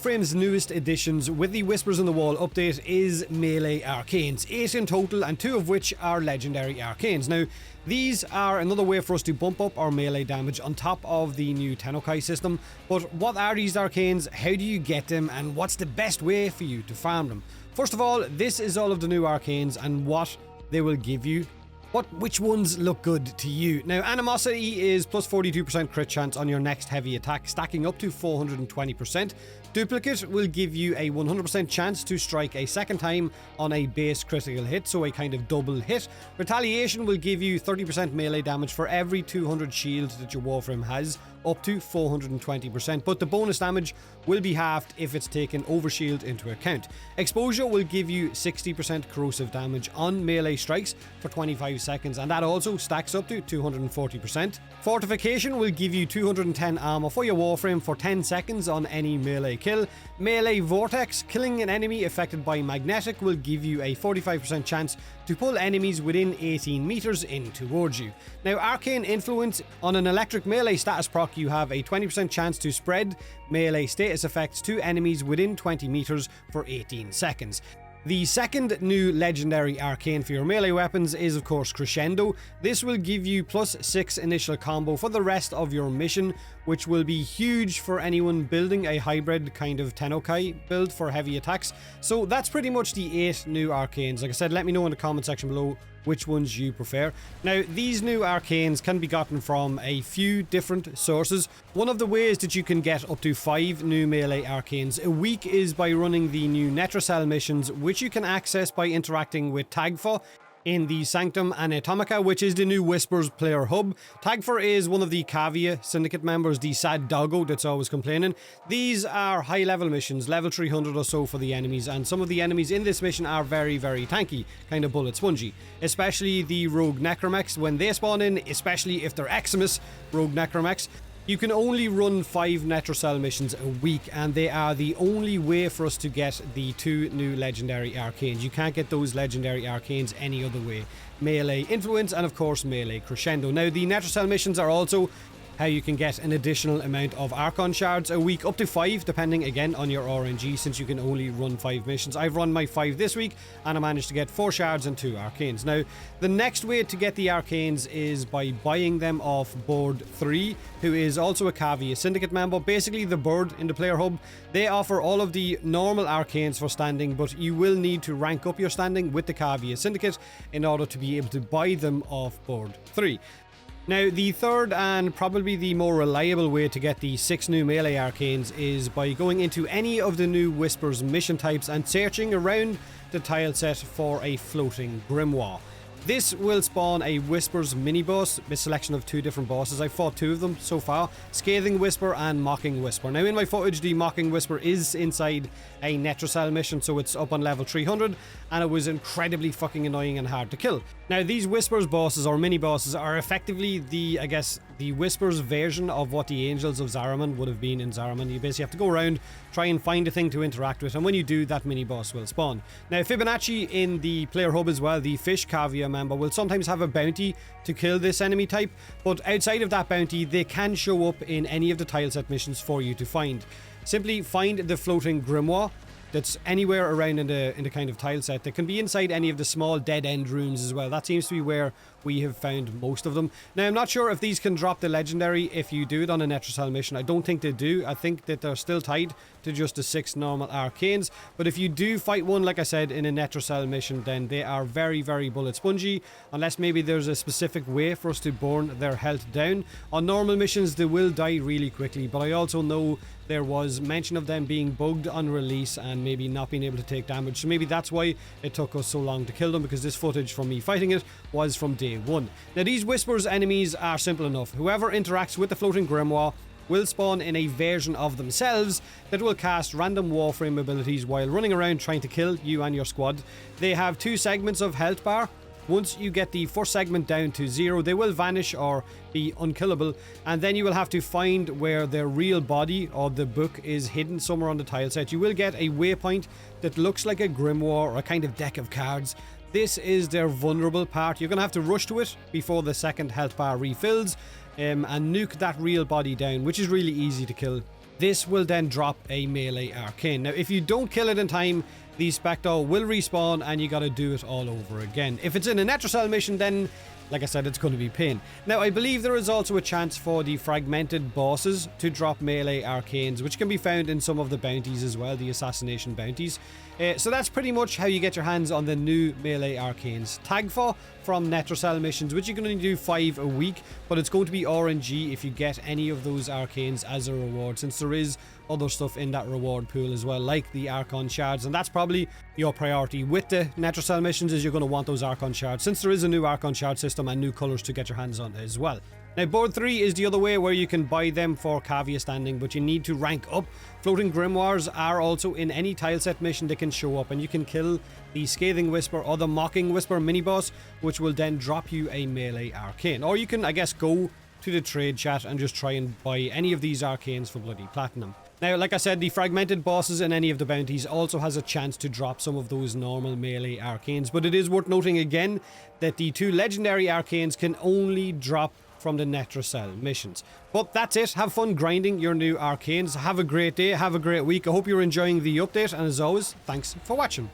Warframe's newest additions with the Whispers in the Wall update is melee Arcanes, 8 in total and 2 of which are legendary Arcanes. Now, these are another way for us to bump up our melee damage on top of the new Tennokai system, but what are these Arcanes, how do you get them, and what's the best way for you to farm them? First of all, this is all of the new Arcanes and what they will give you. Which ones look good to you? Now, Animosity is plus 42% crit chance on your next heavy attack, stacking up to 420%. Duplicate will give you a 100% chance to strike a second time on a base critical hit, so a kind of double hit. Retaliation will give you 30% melee damage for every 200 shields that your Warframe has, up to 420%, but the bonus damage will be halved if it's taken overshield into account. Exposure will give you 60% corrosive damage on melee strikes for 25 seconds, and that also stacks up to 240%. Fortification will give you 210 armor for your Warframe for 10 seconds on any melee kill. Melee Vortex, killing an enemy affected by magnetic, will give you a 45% chance to pull enemies within 18 meters in towards you. Now, Arcane Influence, on an electric melee status proc, you have a 20% chance to spread melee status effects to enemies within 20 meters for 18 seconds. The second new legendary Arcane for your melee weapons is of course Crescendo. This will give you plus 6 initial combo for the rest of your mission, which will be huge for anyone building a hybrid kind of Tennokai build for heavy attacks. So that's pretty much the 8 new Arcanes. Like I said, let me know in the comment section below which ones you prefer. Now, these new Arcanes can be gotten from a few different sources. One of the ways that you can get up to 5 new melee Arcanes a week is by running the new Netracell missions, which you can access by interacting with Tagfa in the Sanctum Anatomica, which is the new Whispers player hub. Tagfa is one of the Kavia Syndicate members, the sad doggo that's always complaining. These are high level missions, level 300 or so for the enemies, and some of the enemies in this mission are very, very tanky, kind of bullet spongy. Especially the Rogue Necromechs when they spawn in, especially if they're Eximus Rogue Necromechs. You can only run 5 Netracell missions a week, and they are the only way for us to get the 2 new legendary Arcanes. You can't get those legendary Arcanes any other way. Melee Influence and of course Melee Crescendo. Now, the Netracell missions are also how you can get an additional amount of Archon shards a week, up to 5, depending again on your RNG, since you can only run 5 missions. I've run my 5 this week and I managed to get 4 shards and 2 Arcanes. Now, the next way to get the Arcanes is by buying them off Boldt 3, who is also a Kavia Syndicate member. Basically the bird in the player hub. They offer all of the normal Arcanes for standing, but you will need to rank up your standing with the Kavia Syndicate in order to be able to buy them off Boldt 3. Now, the third and probably the more reliable way to get the 6 new melee Arcanes is by going into any of the new Whispers mission types and searching around the tile set for a floating grimoire. This will spawn a Whispers mini-boss, a selection of 2 different bosses. I've fought 2 of them so far, Scathing Whisper and Mocking Whisper. Now, in my footage, the Mocking Whisper is inside a Netracell mission, so it's up on level 300, and it was incredibly fucking annoying and hard to kill. Now, these Whispers bosses, or mini-bosses, are effectively the Whispers version of what the Angels of Zariman would have been in Zariman. You basically have to go around, try and find a thing to interact with, and when you do, that mini-boss will spawn. Now, Fibonacci in the player hub as well, the Fish Kavia member, will sometimes have a bounty to kill this enemy type, but outside of that bounty, they can show up in any of the tileset missions for you to find. Simply find the floating grimoire that's anywhere around in the kind of tile set. They can be inside any of the small dead end rooms as well. That seems to be where we have found most of them. Now, I'm not sure if these can drop the legendary if you do it on a Netracell mission. I don't think they do. I think that they're still tied to just the 6 normal Arcanes. But if you do fight one, like I said, in a Netracell mission, then they are very, very bullet spongy, unless maybe there's a specific way for us to burn their health down. On normal missions, they will die really quickly, but I also know there was mention of them being bugged on release and maybe not being able to take damage, so maybe that's why it took us so long to kill them, because this footage from me fighting it was from day 1. Now, these Whispers enemies are simple enough. Whoever interacts with the floating grimoire will spawn in a version of themselves that will cast random Warframe abilities while running around trying to kill you and your squad. They have 2 segments of health bar. Once you get the first segment down to 0, they will vanish or be unkillable, and then you will have to find where their real body or the book is hidden somewhere on the tile set. You will get a waypoint that looks like a grimoire or a kind of deck of cards. This is their vulnerable part. You're going to have to rush to it before the second health bar refills and nuke that real body down, which is really easy to kill. this will then drop a melee arcane. Now, if you don't kill it in time, the Spectre will respawn and you gotta do it all over again. If it's in a Netrocell mission, then, like I said, it's going to be pain. Now, I believe there is also a chance for the fragmented bosses to drop melee arcanes, which can be found in some of the bounties as well, the assassination bounties. So that's pretty much how you get your hands on the new melee arcanes. Tag for from Netrocell missions, which you can only do 5 a week, but it's going to be RNG if you get any of those arcanes as a reward, since there is other stuff in that reward pool as well, like the Archon shards, and that's probably your priority with the Netrocell missions, is you're going to want those Archon shards, since there is a new Archon shard system and new colors to get your hands on as well. Now, board 3 is the other way, where you can buy them for Cavia standing, but you need to rank up. Floating Grimoires are also in any tileset mission that can show up, and you can kill the Scathing Whisper or the Mocking Whisper mini-boss, which will then drop you a melee arcane. Or you can, I guess, go to the trade chat and just try and buy any of these arcanes for bloody platinum. Now, like I said, the fragmented bosses in any of the bounties also has a chance to drop some of those normal melee arcanes, but it is worth noting again that the 2 legendary arcanes can only drop from the Netrocell missions. But that's it. Have fun grinding your new arcanes. Have a great day. Have a great week. I hope you're enjoying the update, and as always, thanks for watching.